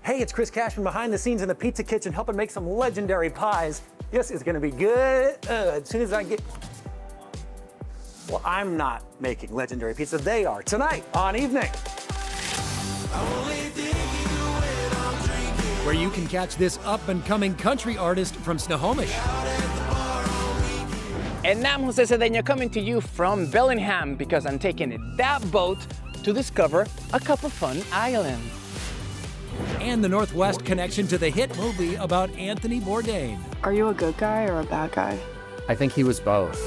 Hey, it's Chris Cashman behind the scenes in the pizza kitchen helping make some legendary pies. This is gonna be good. As soon as I get... Well, I'm not making legendary pizza. They are tonight on Evening. Where you can catch this up-and-coming country artist from Snohomish. And I'm Jose Cedeño coming to you from Bellingham because I'm taking that boat to discover a couple fun islands. And the Northwest connection to the hit movie about Anthony Bourdain. Are you a good guy or a bad guy? I think he was both.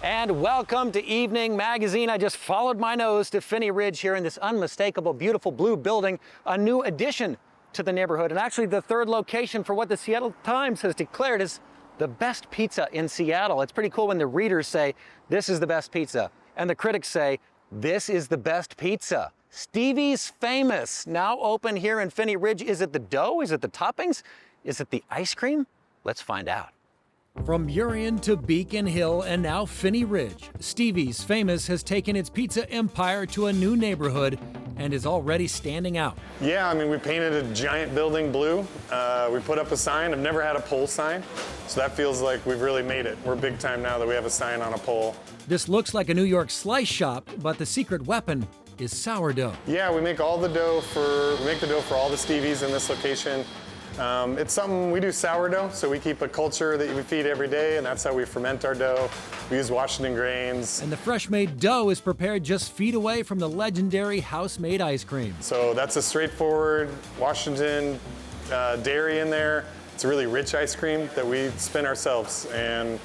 And welcome to Evening Magazine. I just followed my nose to Finney Ridge here in this unmistakable, beautiful blue building, a new addition to the neighborhood, and actually the third location for what the Seattle Times has declared is the best pizza in Seattle. It's pretty cool when the readers say, this is the best pizza, and the critics say, this is the best pizza. Stevie's Famous, now open here in Finney Ridge. Is it the dough? Is it the toppings? Is it the ice cream? Let's find out. From Burien to Beacon Hill and now Finney Ridge, Stevie's Famous has taken its pizza empire to a new neighborhood and is already standing out. Yeah, I mean, we painted a giant building blue. We put up a sign. I've never had a pole sign, so that feels like we've really made it. We're big time now that we have a sign on a pole. This looks like a New York slice shop, but the secret weapon is sourdough. Yeah, we make the dough for all the Stevies in this location. It's something, we do sourdough, so we keep a culture that we feed every day, and that's how we ferment our dough. We use Washington grains. And the fresh-made dough is prepared just feet away from the legendary house-made ice cream. So that's a straightforward Washington dairy in there. It's a really rich ice cream that we spin ourselves, and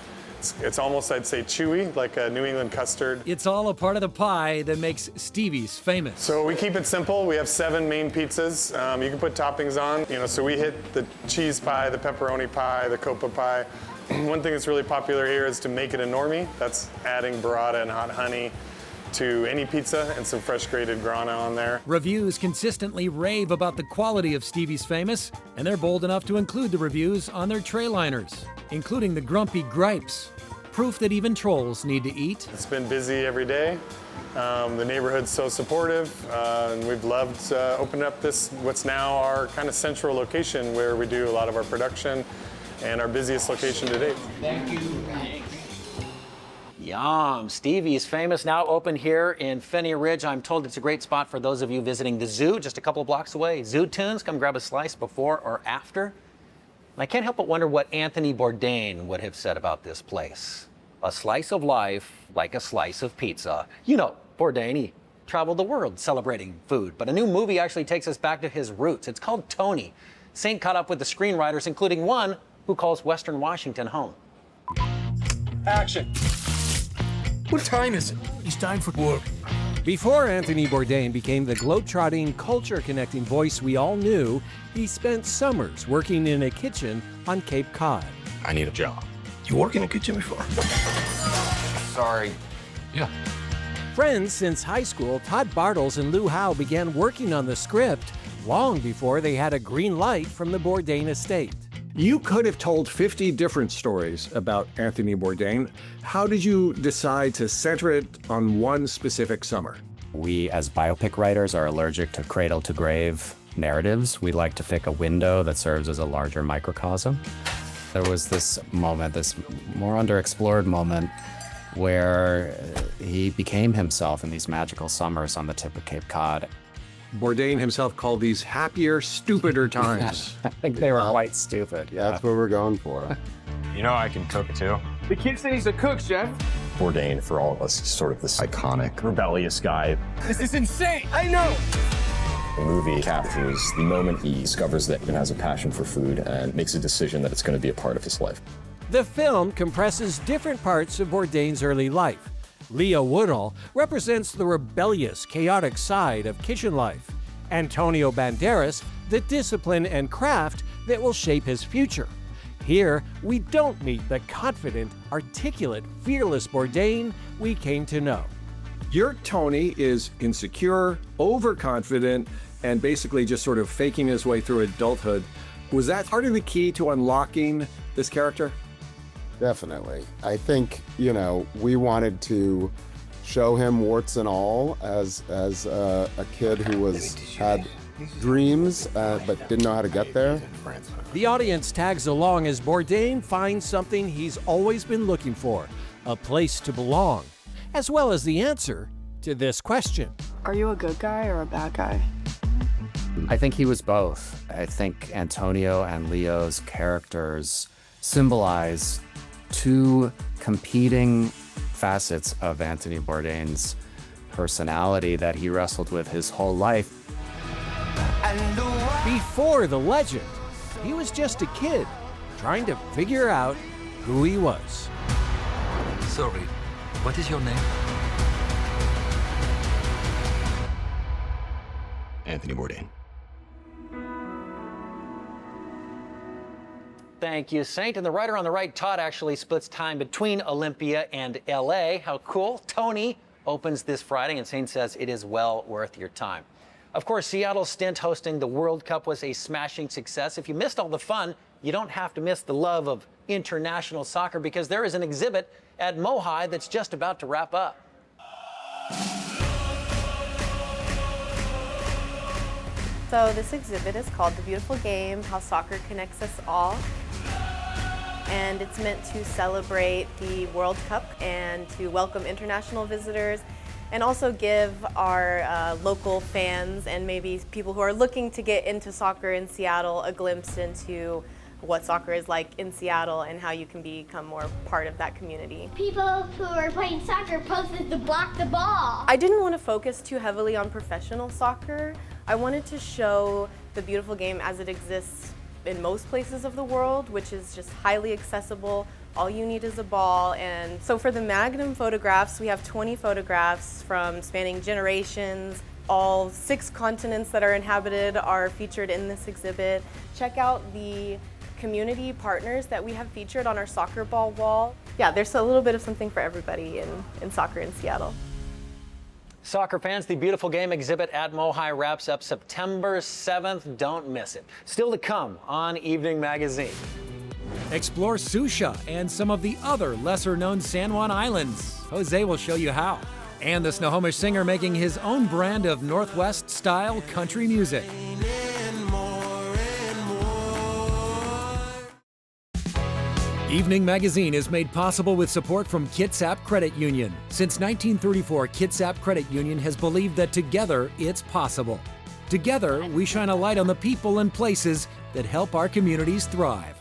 it's almost, I'd say, chewy, like a New England custard. It's all a part of the pie that makes Stevie's famous. So we keep it simple. We have 7 main pizzas. You can put toppings on. So we hit the cheese pie, the pepperoni pie, the copa pie. One thing that's really popular here is to make it a normie. That's adding burrata and hot honey to any pizza and some fresh grated grana on there. Reviews consistently rave about the quality of Stevie's Famous, and they're bold enough to include the reviews on their tray liners, including the grumpy gripes, proof that even trolls need to eat. It's been busy every day. The neighborhood's so supportive, and we've loved opening up this, what's now our kind of central location where we do a lot of our production and our busiest location to date. Thank you. Yum. Stevie's Famous, now open here in Finney Ridge. I'm told it's a great spot for those of you visiting the zoo, just a couple of blocks away. Zoo Tunes, come grab a slice before or after. And I can't help but wonder what Anthony Bourdain would have said about this place. A slice of life like a slice of pizza. You know, Bourdain, he traveled the world celebrating food, but a new movie actually takes us back to his roots. It's called Tony. Saint caught up with the screenwriters, including one who calls Western Washington home. Action. What time is it? It's time for work. Before Anthony Bourdain became the globe-trotting, culture-connecting voice we all knew, he spent summers working in a kitchen on Cape Cod. I need a job. You work in a kitchen before? Sorry. Yeah. Friends since high school, Todd Bartles and Lou Howe began working on the script long before they had a green light from the Bourdain estate. You could have told 50 different stories about Anthony Bourdain. How did you decide to center it on one specific summer? We, as biopic writers, are allergic to cradle-to-grave narratives. We like to pick a window that serves as a larger microcosm. There was this moment, this more underexplored moment, where he became himself in these magical summers on the tip of Cape Cod. Bourdain himself called these happier, stupider times. I think they were quite stupid. Yeah. That's what we're going for. You know I can cook too. The kid said he's a cook, chef. Bourdain, for all of us, is sort of this iconic, rebellious guy. This is insane. I know. The movie captures the moment he discovers that he has a passion for food and makes a decision that it's going to be a part of his life. The film compresses different parts of Bourdain's early life. Leah Woodall represents the rebellious, chaotic side of kitchen life. Antonio Banderas, the discipline and craft that will shape his future. Here, we don't meet the confident, articulate, fearless Bourdain we came to know. Your Tony is insecure, overconfident, and basically just sort of faking his way through adulthood. Was that part of the key to unlocking this character? Definitely. I think, you know, we wanted to show him warts and all as a kid who had dreams but didn't know how to get there. The audience tags along as Bourdain finds something he's always been looking for, a place to belong, as well as the answer to this question. Are you a good guy or a bad guy? I think he was both. I think Antonio and Leo's characters symbolize two competing facets of Anthony Bourdain's personality that he wrestled with his whole life. Before the legend, he was just a kid trying to figure out who he was. Sorry, what is your name? Anthony Bourdain. Thank you, Saint. And the writer on the right, Todd, actually splits time between Olympia and LA. How cool. Tony opens this Friday, and Saint says it is well worth your time. Of course, Seattle's stint hosting the World Cup was a smashing success. If you missed all the fun, you don't have to miss the love of international soccer, because there is an exhibit at Mohi that's just about to wrap up. So this exhibit is called The Beautiful Game, How Soccer Connects Us All. And it's meant to celebrate the World Cup and to welcome international visitors, and also give our local fans and maybe people who are looking to get into soccer in Seattle a glimpse into what soccer is like in Seattle and how you can become more part of that community. People who are playing soccer posted to block the ball. I didn't want to focus too heavily on professional soccer. I wanted to show the beautiful game as it exists in most places of the world, which is just highly accessible. All you need is a ball. And so for the Magnum photographs, we have 20 photographs from spanning generations. All 6 continents that are inhabited are featured in this exhibit. Check out the community partners that we have featured on our soccer ball wall. Yeah, there's a little bit of something for everybody in soccer in Seattle. Soccer fans, the Beautiful Game exhibit at Mohi wraps up September 7th. Don't miss it. Still to come on Evening Magazine. Explore Susha and some of the other lesser-known San Juan islands. Jose will show you how. And the Snohomish singer making his own brand of Northwest-style country music. Evening Magazine is made possible with support from Kitsap Credit Union. Since 1934, Kitsap Credit Union has believed that together it's possible. Together, we shine a light on the people and places that help our communities thrive.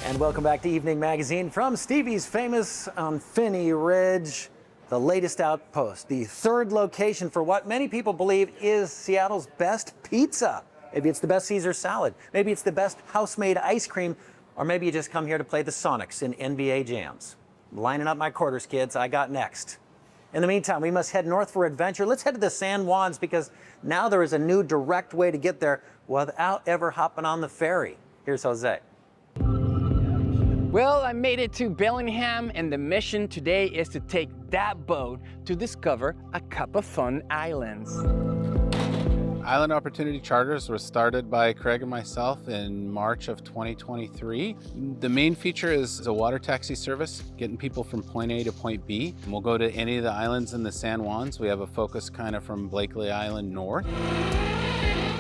And welcome back to Evening Magazine from Stevie's famous on Finney Ridge, the latest outpost, the third location for what many people believe is Seattle's best pizza. Maybe it's the best Caesar salad. Maybe it's the best house-made ice cream. Or maybe you just come here to play the Sonics in NBA jams. Lining up my quarters, kids. I got next. In the meantime, we must head north for adventure. Let's head to the San Juans, because now there is a new direct way to get there without ever hopping on the ferry. Here's Jose. Well, I made it to Bellingham, and the mission today is to take that boat to discover a couple of fun islands. Island Opportunity Charters was started by Craig and myself in March of 2023. The main feature is a water taxi service, getting people from point A to point B. And we'll go to any of the islands in the San Juans. We have a focus kind of from Blakely Island north.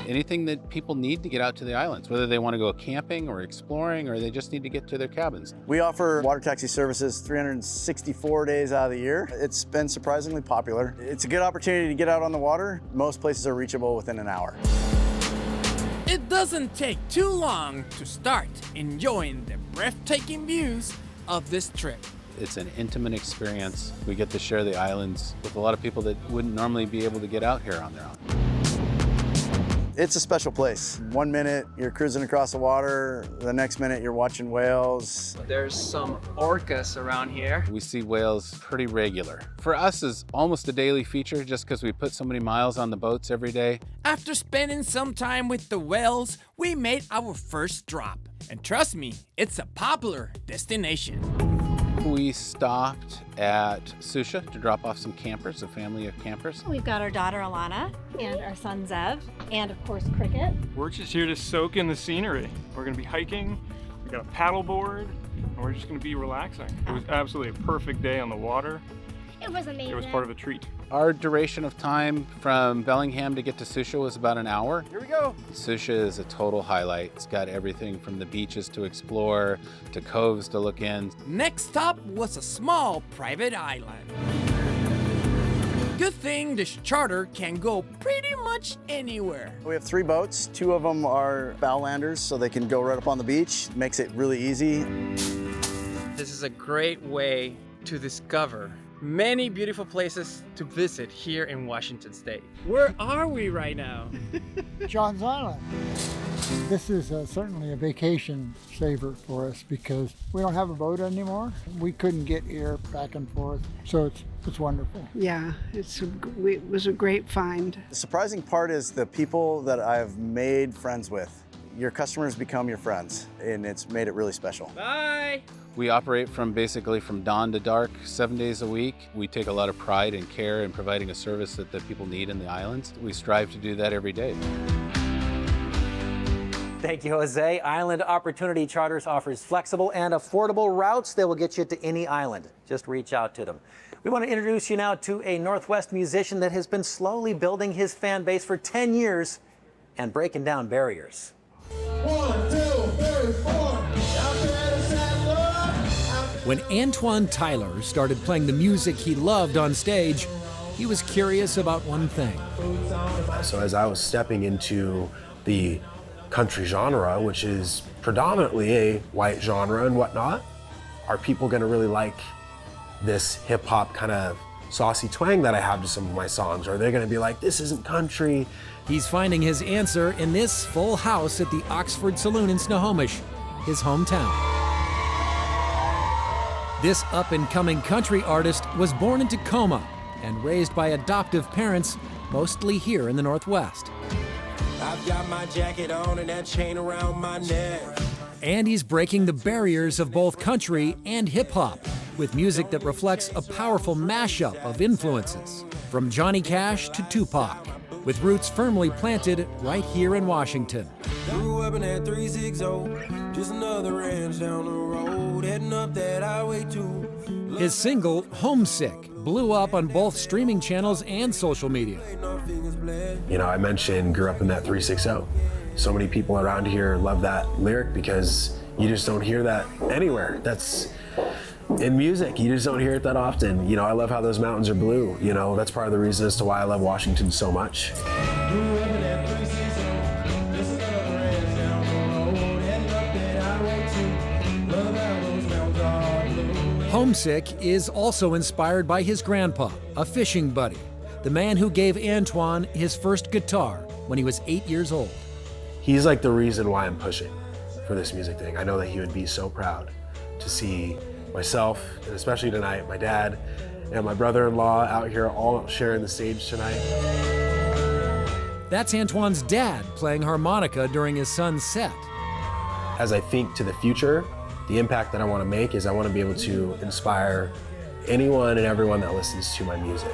Anything that people need to get out to the islands, whether they want to go camping or exploring, or they just need to get to their cabins. We offer water taxi services 364 days out of the year. It's been surprisingly popular. It's a good opportunity to get out on the water. Most places are reachable within an hour. It doesn't take too long to start enjoying the breathtaking views of this trip. It's an intimate experience. We get to share the islands with a lot of people that wouldn't normally be able to get out here on their own. It's a special place. 1 minute you're cruising across the water, the next minute you're watching whales. There's some orcas around here. We see whales pretty regular. For us, it's almost a daily feature just because we put so many miles on the boats every day. After spending some time with the whales, we made our first drop. And trust me, it's a popular destination. We stopped at Susha to drop off some campers, a family of campers. We've got our daughter Alana and our son Zev, and of course Cricket. We're just here to soak in the scenery. We're gonna be hiking, we got a paddle board, and we're just gonna be relaxing. It was absolutely a perfect day on the water. It was amazing. It was part of a treat. Our duration of time from Bellingham to get to Susha was about an hour. Here we go. Susha is a total highlight. It's got everything from the beaches to explore, to coves to look in. Next stop was a small private island. Good thing this charter can go pretty much anywhere. We have 3 boats. 2 of them are bow landers, so they can go right up on the beach. Makes it really easy. This is a great way to discover many beautiful places to visit here in Washington State. Where are we right now? John's Island. This is certainly a vacation saver for us because we don't have a boat anymore. We couldn't get here back and forth, so it's wonderful. Yeah, it was a great find. The surprising part is the people that I've made friends with. Your customers become your friends, and it's made it really special. Bye! We operate basically from dawn to dark, 7 days a week. We take a lot of pride and care in providing a service that the people need in the islands. We strive to do that every day. Thank you, Jose. Island Opportunity Charters offers flexible and affordable routes that will get you to any island. Just reach out to them. We want to introduce you now to a Northwest musician that has been slowly building his fan base for 10 years and breaking down barriers. 1, 2, 3, 4. When Antwane Tyler started playing the music he loved on stage, he was curious about one thing. So as I was stepping into the country genre, which is predominantly a white genre and whatnot, are people gonna really like this hip hop kind of saucy twang that I have to some of my songs? Or are they gonna be like, this isn't country? He's finding his answer in this full house at the Oxford Saloon in Snohomish, his hometown. This up-and-coming country artist was born in Tacoma and raised by adoptive parents, mostly here in the Northwest. I've got my jacket on and that chain around my neck. And he's breaking the barriers of both country and hip-hop with music that reflects a powerful mashup of influences, from Johnny Cash to Tupac, with roots firmly planted right here in Washington. Grew up in that 360, just another ranch down the road, heading up that highway too. His single, Homesick, blew up on both streaming channels and social media. You know, I mentioned grew up in that 360. So many people around here love that lyric because you just don't hear that anywhere. That's in music, you just don't hear it that often. You know, I love how those mountains are blue. You know, that's part of the reason as to why I love Washington so much. Homesick is also inspired by his grandpa, a fishing buddy, the man who gave Antwane his first guitar when he was 8 years old. He's like the reason why I'm pushing for this music thing. I know that he would be so proud to see myself, and especially tonight, my dad and my brother-in-law out here all sharing the stage tonight. That's Antwane's dad playing harmonica during his son's set. As I think to the future, the impact that I want to make is I want to be able to inspire anyone and everyone that listens to my music.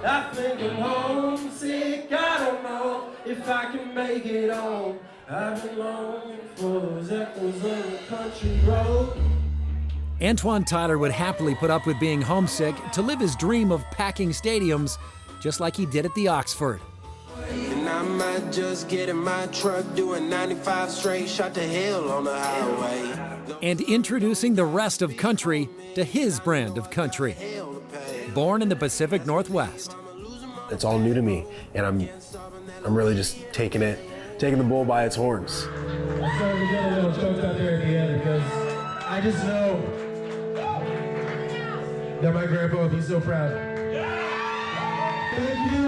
I think I'm homesick, I don't know if I can make it home. I've been longing for those echoes of the country road. Antwane Tyler would happily put up with being homesick to live his dream of packing stadiums, just like he did at the Oxford. And I might just get in my truck doing 95 straight, shot to hell on the highway. And introducing the rest of country to his brand of country. Born in the Pacific Northwest. It's all new to me, and I'm really just taking the bull by its horns. I'm starting to get a little choked up here at the end because I just know that my grandpa would be so proud. Thank you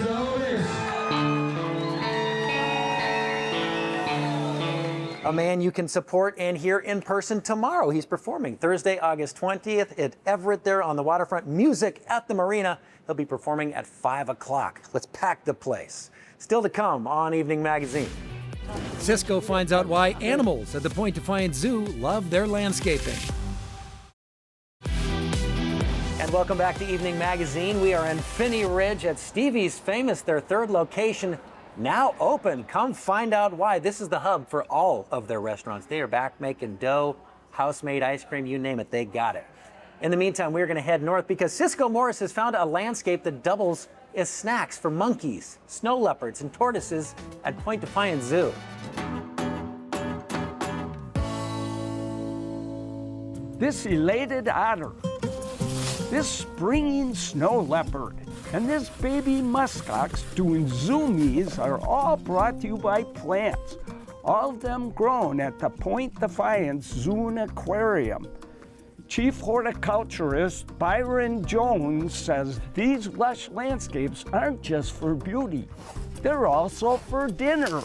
so much. A man you can support and hear in person tomorrow. He's performing Thursday, August 20th at Everett there on the waterfront. Music at the Marina. He'll be performing at 5 o'clock. Let's pack the place. Still to come on Evening Magazine. Cisco finds out why animals at the Point Defiance Zoo love their landscaping. And welcome back to Evening Magazine. We are in Finney Ridge at Stevie's Famous, their third location, now open. Come find out why. This is the hub for all of their restaurants. They are back making dough, house-made ice cream, you name it, they got it. In the meantime, we're going to head north because Cisco Morris has found a landscape that doubles as snacks for monkeys, snow leopards, and tortoises at Point Defiance Zoo. This elated otter, this springing snow leopard, and this baby muskox doing zoomies are all brought to you by plants, all of them grown at the Point Defiance Zoo and Aquarium. Chief horticulturist Byron Jones says these lush landscapes aren't just for beauty, they're also for dinner.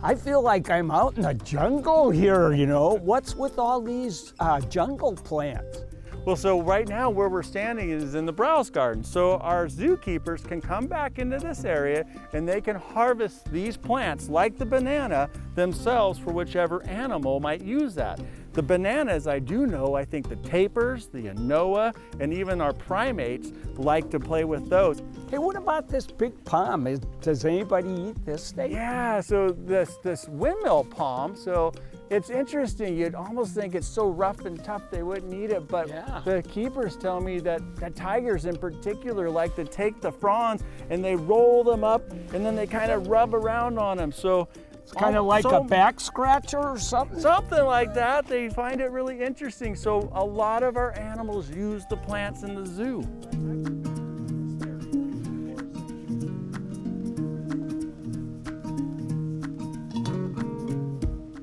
I feel like I'm out in the jungle here, you know. What's with all these jungle plants? Well, so right now where we're standing is in the browse garden. So our zookeepers can come back into this area and they can harvest these plants like the banana themselves for whichever animal might use that. The bananas, I do know, I think the tapirs, the anoa, and even our primates like to play with those. Hey, what about this big palm? Does anybody eat this thing? Yeah, so this windmill palm, so it's interesting. You'd almost think it's so rough and tough they wouldn't eat it, but the keepers tell me that tigers in particular like to take the fronds and they roll them up and then they kind of rub around on them. So it's kind of like a back scratcher or something? Something like that. They find it really interesting. So a lot of our animals use the plants in the zoo.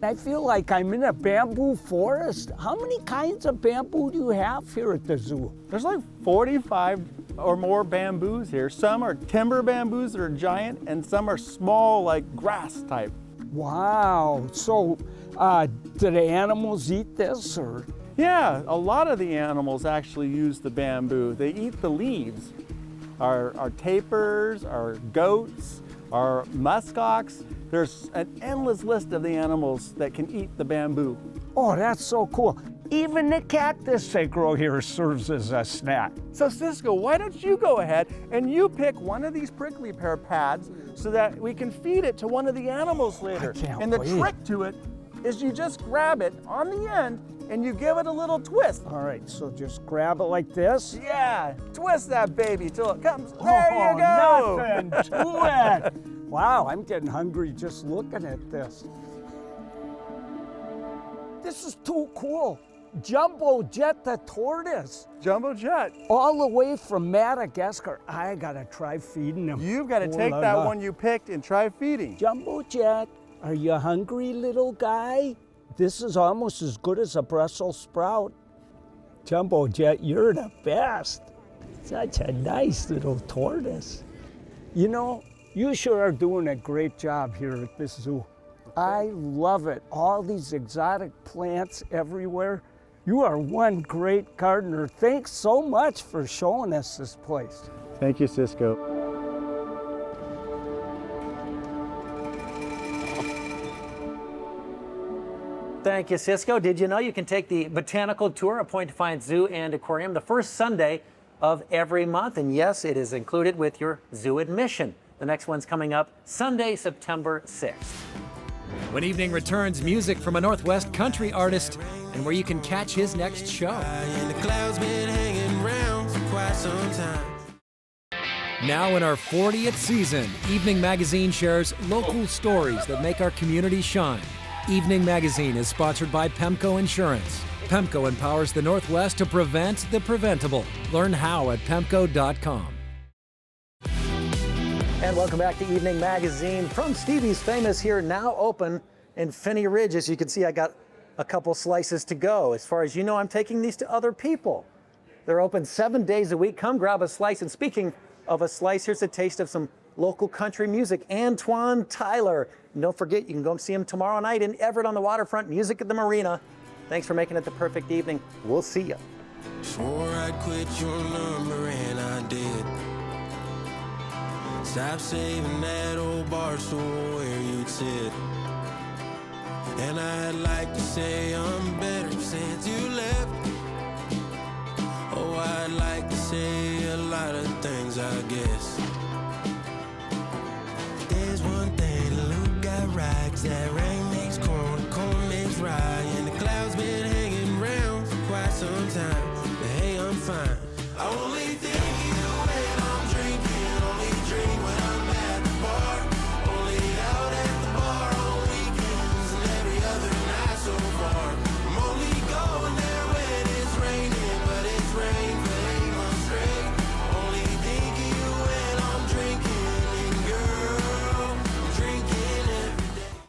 I feel like I'm in a bamboo forest. How many kinds of bamboo do you have here at the zoo? There's like 45 or more bamboos here. Some are timber bamboos that are giant, and some are small, like grass type. Wow. So, do the animals eat this, or? Yeah, a lot of the animals actually use the bamboo. They eat the leaves. Our tapirs, our goats, our muskox. There's an endless list of the animals that can eat the bamboo. Oh, that's so cool. Even the cactus they grow here serves as a snack. So Cisco, why don't you go ahead and you pick one of these prickly pear pads so that we can feed it to one of the animals later. And the trick to it is you just grab it on the end and you give it a little twist. All right, so just grab it like this? Yeah, twist that baby till it comes. There you go. Nothing to it. Wow, I'm getting hungry just looking at this. This is too cool. Jumbo Jet the tortoise. Jumbo Jet. All the way from Madagascar. I gotta try feeding them. You've got to take that one you picked and try feeding. Jumbo Jet, are you hungry, little guy? This is almost as good as a Brussels sprout. Jumbo Jet, you're the best. Such a nice little tortoise. You know, you sure are doing a great job here at this zoo. I love it. All these exotic plants everywhere. You are one great gardener. Thanks so much for showing us this place. Thank you, Cisco. Thank you, Cisco. Did you know you can take the botanical tour of Point Defiance Zoo and Aquarium the first Sunday of every month? And yes, it is included with your zoo admission. The next one's coming up Sunday, September 6th. When evening returns, music from a Northwest country artist and where you can catch his next show. Now in our 40th season, Evening Magazine shares local stories that make our community shine. Evening Magazine is sponsored by Pemco Insurance. Pemco empowers the Northwest to prevent the preventable. Learn how at pemco.com. And welcome back to Evening Magazine from Stevie's Famous, here now open in Finney Ridge. As you can see, I got a couple slices to go. As far as you know, I'm taking these to other people. They're open 7 days a week. Come grab a slice. And speaking of a slice, here's a taste of some local country music. Antwane Tyler. And don't forget, you can go and see him tomorrow night in Everett on the waterfront. Music at the Marina. Thanks for making it the perfect evening. We'll see you. Swore I'd quit your number and I did. Stop saving that old bar stool where you'd sit. And I'd like to say I'm better since you left. Oh, I'd like to say a lot of things, I guess. There's one thing, the Luke got right, 'cause that rain makes corn, corn makes rye, and the clouds been hanging round for quite some time. But hey, I'm fine. I only